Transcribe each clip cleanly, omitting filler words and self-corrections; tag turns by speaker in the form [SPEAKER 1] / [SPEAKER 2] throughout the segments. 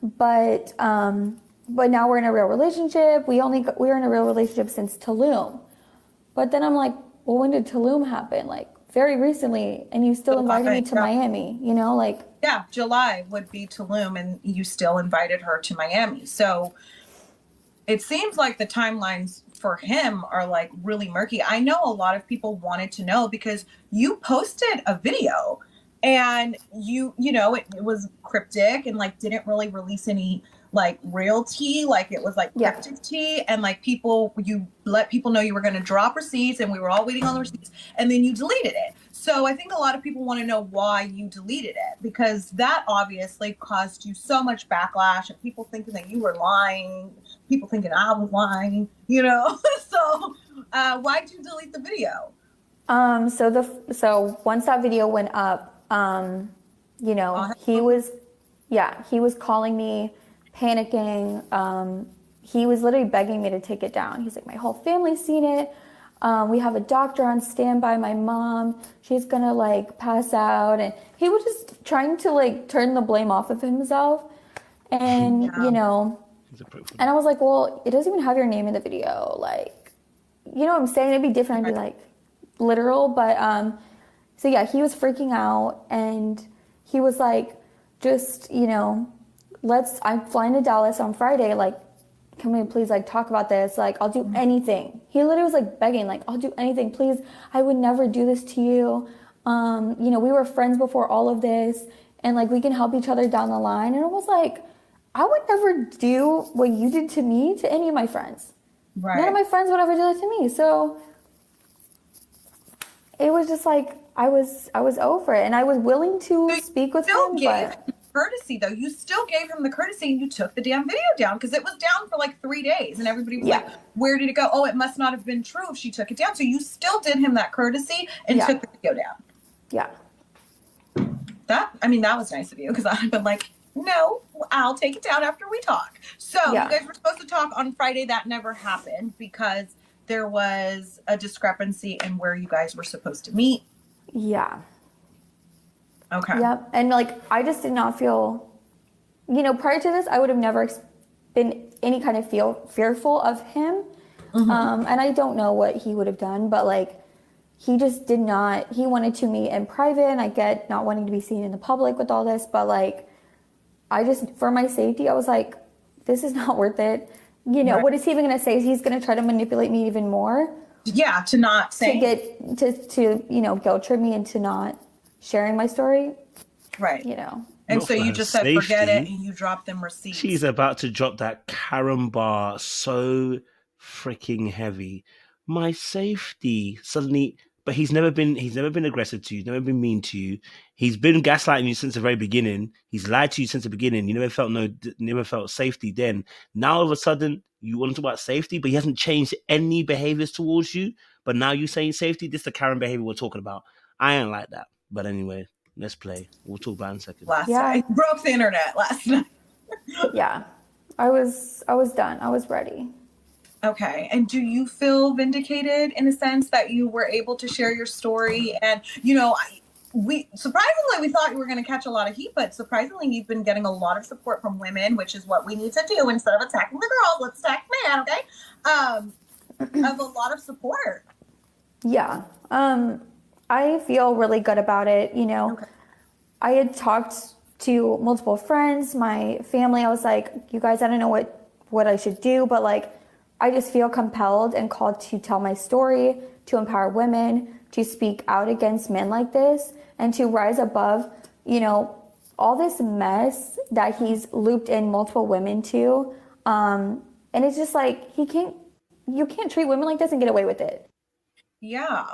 [SPEAKER 1] but now we're in a real relationship. We were in a real relationship since Tulum. But then I'm like, well, when did Tulum happen? Like very recently, and you still invited me
[SPEAKER 2] July,
[SPEAKER 1] to
[SPEAKER 2] yeah.
[SPEAKER 1] Miami, like
[SPEAKER 2] Yeah, July would be Tulum, and you still invited her to Miami. So it seems like the timelines for him are like really murky. I know a lot of people wanted to know because you posted a video and it was cryptic and like didn't really release any like real tea, like it was like
[SPEAKER 1] yeah.
[SPEAKER 2] cryptic tea, and like you let people know you were going to drop receipts and we were all waiting on the receipts, and then you deleted it. So I think a lot of people want to know why you deleted it, because that obviously caused you so much backlash and people thinking that you were lying, people thinking I was lying, So why'd you delete the video?
[SPEAKER 1] So once that video went up, he was, yeah, he was calling me, panicking. He was literally begging me to take it down. He's like, my whole family's seen it. We have a doctor on standby. My mom, she's gonna like pass out, and he was just trying to like turn the blame off of himself. And
[SPEAKER 2] Yeah.
[SPEAKER 1] and I was like, well, it doesn't even have your name in the video. Like, what I'm saying? It'd be different. I'd be like, literal. But so yeah, he was freaking out, and he was like, just I'm flying to Dallas on Friday. Like, can we please like talk about this? Like, I'll do anything. He literally was like begging, like, I'll do anything, please. I would never do this to you. We were friends before all of this, and like we can help each other down the line. And it was like, I would never do what you did to me to any of my friends.
[SPEAKER 2] Right.
[SPEAKER 1] None of my friends would ever do that to me. So it was just like I was over it, and I was willing to speak with him. But
[SPEAKER 2] courtesy though, you still gave him the courtesy, and you took the damn video down because it was down for like 3 days, and everybody was like, "Where did it go?" Oh, it must not have been true if she took it down. So you still did him that courtesy and took the video down.
[SPEAKER 1] Yeah.
[SPEAKER 2] That was nice of you, because I've been like, no, I'll take it down after we talk. So you guys were supposed to talk on Friday. That never happened because there was a discrepancy in where you guys were supposed to meet.
[SPEAKER 1] Yeah.
[SPEAKER 2] Okay.
[SPEAKER 1] Yep. And like, I just did not feel, prior to this, I would have never been any kind of fearful of him. And I don't know what he would have done, but like, he just did not, he wanted to meet in private, and I get not wanting to be seen in the public with all this, but like, for my safety, I was like, this is not worth it.
[SPEAKER 2] Right.
[SPEAKER 1] What is he even going to say? He's going to try to manipulate me even more.
[SPEAKER 2] Yeah, to not say.
[SPEAKER 1] To get, to guilt trip me into not sharing my story.
[SPEAKER 2] Right. And so you just said, forget it, and you dropped them receipts.
[SPEAKER 3] She's about to drop that Karen bar so freaking heavy. My safety suddenly, but he's never been aggressive to you, never been mean to you. He's been gaslighting you since the very beginning. He's lied to you since the beginning. You never felt safety then. Now all of a sudden you want to talk about safety, but he hasn't changed any behaviors towards you. But now you saying safety, this is the Karen behavior we're talking about. I ain't like that. But anyway, let's play. We'll talk about it in a second.
[SPEAKER 2] Last night. Broke the internet last night.
[SPEAKER 1] Yeah. I was done. I was ready.
[SPEAKER 2] Okay. And do you feel vindicated in a sense that you were able to share your story? And, we thought you were going to catch a lot of heat, but surprisingly, you've been getting a lot of support from women, which is what we need to do. Instead of attacking the girls, let's attack the man, okay? Of a lot of support.
[SPEAKER 1] Yeah. I feel really good about it. Okay. I had talked to multiple friends, my family. I was like, you guys, I don't know what I should do, but like, I just feel compelled and called to tell my story, to empower women, to speak out against men like this, and to rise above, all this mess that he's looped in multiple women to. And it's just like, you can't treat women like this and get away with it.
[SPEAKER 2] Yeah.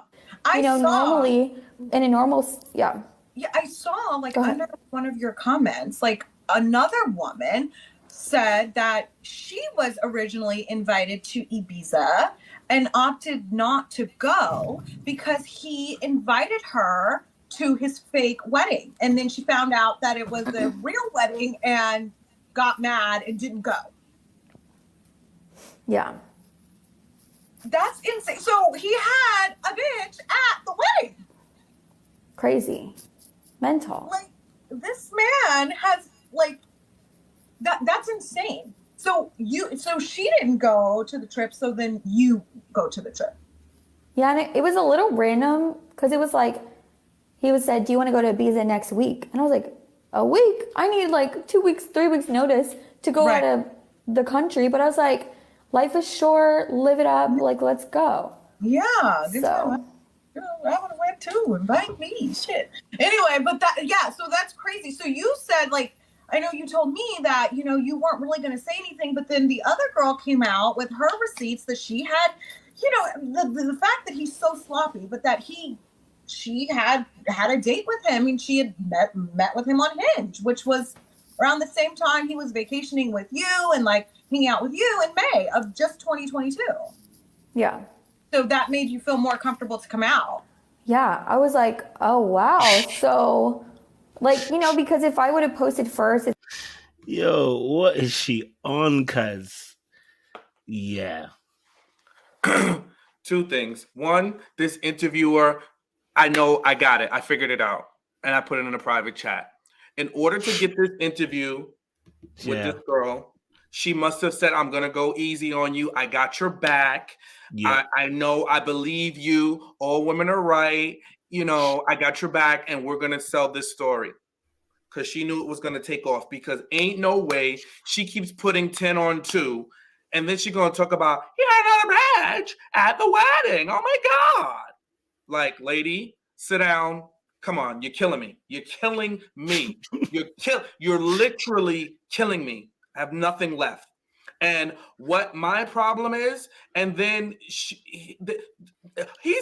[SPEAKER 1] Normally in a normal, yeah.
[SPEAKER 2] Yeah, I saw like under one of your comments, like another woman said that she was originally invited to Ibiza and opted not to go because he invited her to his fake wedding. And then she found out that it was a real wedding and got mad and didn't go.
[SPEAKER 1] Yeah.
[SPEAKER 2] That's insane. So he had a bitch at the wedding.
[SPEAKER 1] Crazy. Mental.
[SPEAKER 2] Like, this man has, like, That's insane. So she didn't go to the trip, so then you go to the trip.
[SPEAKER 1] Yeah, and it was a little random because it was like he was said, "Do you want to go to Ibiza next week?" And I was like, "A week? I need like 2 weeks, 3 weeks notice to go
[SPEAKER 2] Right.
[SPEAKER 1] out of the country." But I was like, "Life is short. Live it up. Like, let's go."
[SPEAKER 2] Yeah. This
[SPEAKER 1] So
[SPEAKER 2] girl, I would have went too. Invite me. Shit. Anyway, but so that's crazy. So you said, like, I know you told me that, you weren't really going to say anything, but then the other girl came out with her receipts that she had, the fact that he's so sloppy, but that she had a date with him, and she had met with him on Hinge, which was around the same time he was vacationing with you and like hanging out with you in May of just 2022.
[SPEAKER 1] yeah.
[SPEAKER 2] So that made you feel more comfortable to come out.
[SPEAKER 1] Yeah, I was like, oh wow. So, like, because if I would have posted first,
[SPEAKER 3] Yo, what is she on, cuz? Yeah.
[SPEAKER 4] Two things. One, this interviewer, I know I got it. I figured it out. And I put it in a private chat. In order to get this interview with this girl, she must have said, I'm going to go easy on you. I got your back.
[SPEAKER 3] Yeah.
[SPEAKER 4] I know, I believe you. All women are right. I got your back, and we're going to sell this story. Because she knew it was going to take off. Because ain't no way she keeps putting 10 on 2. And then she's going to talk about, he had another badge at the wedding. Oh, my God. Like, lady, sit down. Come on. You're killing me. You're killing me. You're literally killing me. I have nothing left. And what my problem is, and then he's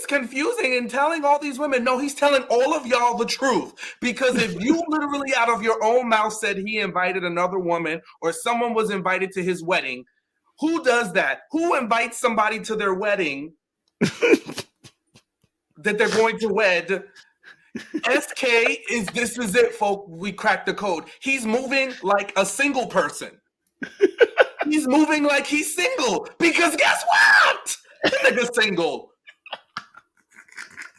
[SPEAKER 4] confusing and telling all these women, no, he's telling all of y'all the truth. Because if you literally out of your own mouth said he invited another woman or someone was invited to his wedding, who does that? Who invites somebody to their wedding that they're going to wed? SK this is it, folks. We cracked the code. He's moving like a single person. He's moving like he's single. Because guess what? The nigga's single.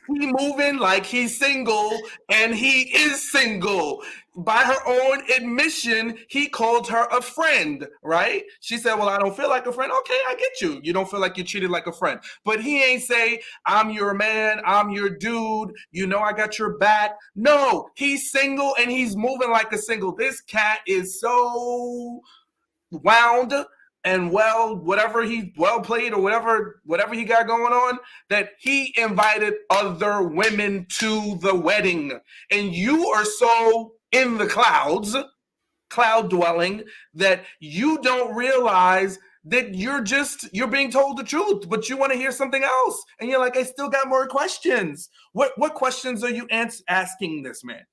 [SPEAKER 4] He moving like he's single, and he is single. By her own admission, he called her a friend, right? She said, well, I don't feel like a friend. Okay, I get you. You don't feel like you're treated like a friend. But he ain't say, I'm your man, I'm your dude, I got your back. No, he's single, and he's moving like a single. This cat is so wound and whatever he well played or whatever he got going on, that he invited other women to the wedding. And you are so in the clouds, cloud dwelling, that you don't realize that you're being told the truth, but you want to hear something else. And you're like, I still got more questions. What questions are you asking this man?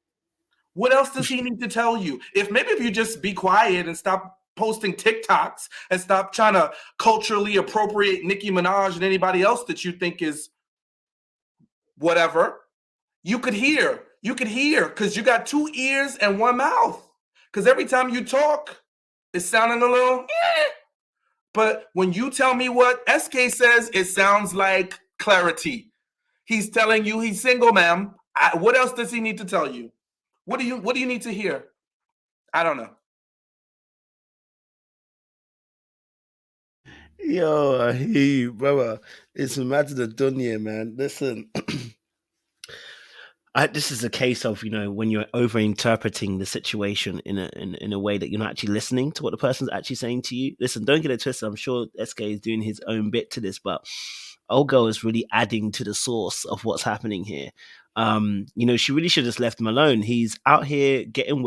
[SPEAKER 4] What else does he need to tell you? If you just be quiet and stop posting TikToks and stop trying to culturally appropriate Nicki Minaj and anybody else that you think is whatever, you could hear because you got 2 ears and 1 mouth. Because every time you talk, it's sounding a little, but when you tell me what SK says, it sounds like clarity. He's telling you he's single, ma'am. What else does he need to tell you? What do you need to hear? I don't know.
[SPEAKER 3] Yo, I hear you, brother. It's a matter of dunya, man. Listen, this is a case of when you're over-interpreting the situation in a way that you're not actually listening to what the person's actually saying to you. Listen, don't get it twisted. I'm sure SK is doing his own bit to this, but old girl is really adding to the source of what's happening here. She really should have just left him alone. He's out here getting